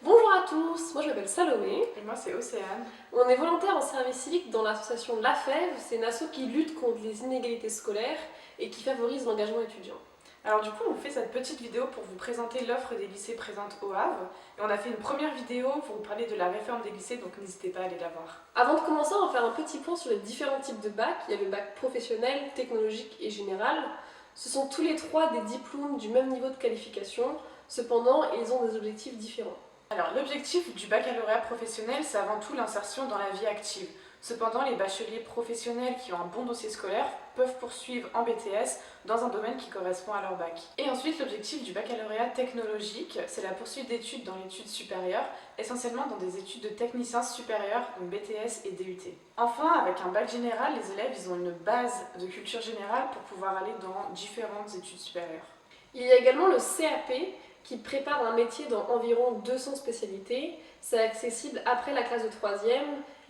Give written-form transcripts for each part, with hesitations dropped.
Bonjour à tous, moi je m'appelle Salomé. Et moi c'est Océane. On est volontaire en service civique dans l'association La Fève. C'est une asso qui lutte contre les inégalités scolaires et qui favorise l'engagement étudiant. Alors du coup on fait cette petite vidéo pour vous présenter l'offre des lycées présente au Havre. Et on a fait une première vidéo pour vous parler de la réforme des lycées, donc n'hésitez pas à aller la voir. Avant de commencer, on va faire un petit point sur les différents types de bacs. Il y a le bac professionnel, technologique et général. Ce sont tous les trois des diplômes du même niveau de qualification. Cependant, ils ont des objectifs différents. Alors l'objectif du baccalauréat professionnel, c'est avant tout l'insertion dans la vie active. Cependant, les bacheliers professionnels qui ont un bon dossier scolaire peuvent poursuivre en BTS dans un domaine qui correspond à leur bac. Et ensuite, l'objectif du baccalauréat technologique, c'est la poursuite d'études dans l'étude supérieure, essentiellement dans des études de technicien supérieur, donc BTS et DUT. Enfin, avec un bac général, les élèves ils ont une base de culture générale pour pouvoir aller dans différentes études supérieures. Il y a également le CAP qui prépare un métier dans environ 200 spécialités. C'est accessible après la classe de 3e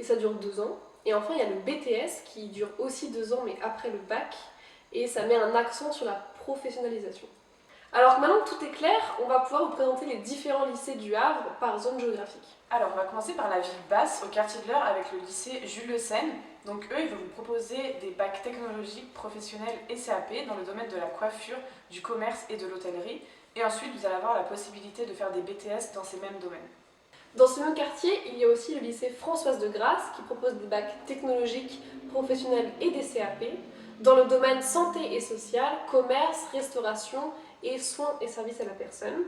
et ça dure 2 ans. Et enfin, il y a le BTS qui dure aussi 2 ans mais après le bac et ça met un accent sur la professionnalisation. Alors maintenant que tout est clair, on va pouvoir vous présenter les différents lycées du Havre par zone géographique. Alors on va commencer par la ville basse, au quartier de l'Eure, avec le lycée Jules Le Seine. Donc eux, ils vont vous proposer des bacs technologiques, professionnels et CAP dans le domaine de la coiffure, du commerce et de l'hôtellerie. Et ensuite, vous allez avoir la possibilité de faire des BTS dans ces mêmes domaines. Dans ce même quartier, il y a aussi le lycée Françoise de Grasse qui propose des bacs technologiques, professionnels et des CAP dans le domaine santé et social, commerce, restauration et soins et services à la personne.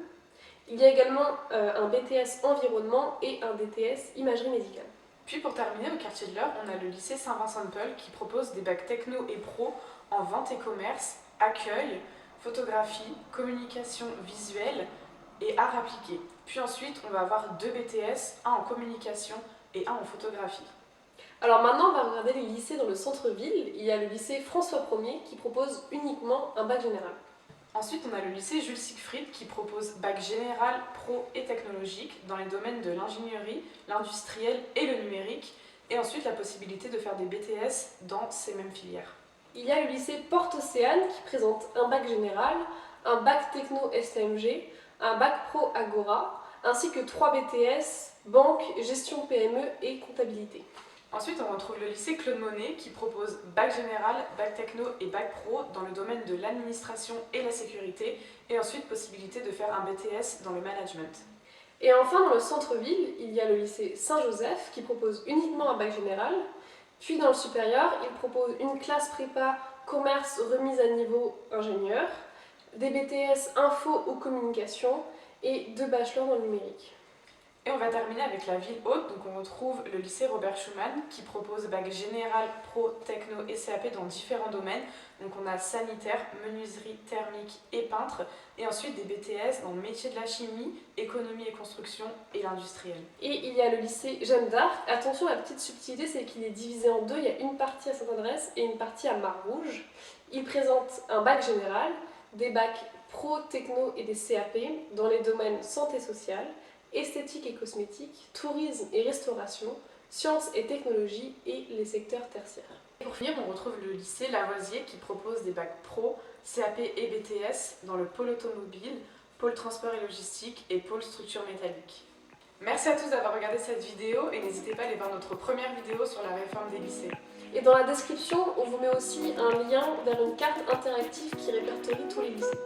Il y a également un BTS environnement et un DTS imagerie médicale. Puis pour terminer, au quartier de l'Eure, on a le lycée Saint-Vincent-de-Paul qui propose des bacs techno et pro en vente et commerce, accueil, photographie, communication visuelle et art appliqué. Puis ensuite, on va avoir 2 BTS, un en communication et un en photographie. Alors maintenant, on va regarder les lycées dans le centre-ville. Il y a le lycée François Ier qui propose uniquement un bac général. Ensuite, on a le lycée Jules Siegfried qui propose bac général, pro et technologique dans les domaines de l'ingénierie, l'industriel et le numérique. Et ensuite, la possibilité de faire des BTS dans ces mêmes filières. Il y a le lycée Porte-Océane qui présente un bac général, un bac techno STMG, un bac pro Agora, ainsi que 3 BTS, banque, gestion PME et comptabilité. Ensuite, on retrouve le lycée Claude Monet qui propose bac général, bac techno et bac pro dans le domaine de l'administration et la sécurité, et ensuite possibilité de faire un BTS dans le management. Et enfin, dans le centre-ville, il y a le lycée Saint-Joseph qui propose uniquement un bac général. Puis dans le supérieur, il propose une classe prépa commerce remise à niveau ingénieur, des BTS info ou communication et 2 bachelors dans le numérique. Et on va terminer avec la ville haute, donc on retrouve le lycée Robert Schumann qui propose bac général, pro, techno et CAP dans différents domaines. Donc on a sanitaire, menuiserie, thermique et peintre, et ensuite des BTS dans le métier de la chimie, économie et construction et l'industriel. Et il y a le lycée Jeanne d'Arc. Attention, la petite subtilité, c'est qu'il est divisé en 2. Il y a une partie à Sainte-Adresse et une partie à Marrouge. Il présente un bac général, des bacs pro, techno et des CAP dans les domaines santé sociale, esthétique et cosmétique, tourisme et restauration, sciences et technologies et les secteurs tertiaires. Pour finir, on retrouve le lycée Lavoisier qui propose des bacs pro, CAP et BTS dans le pôle automobile, pôle transport et logistique et pôle structure métallique. Merci à tous d'avoir regardé cette vidéo et n'hésitez pas à aller voir notre première vidéo sur la réforme des lycées. Et dans la description, on vous met aussi un lien vers une carte interactive qui répertorie tous les lycées.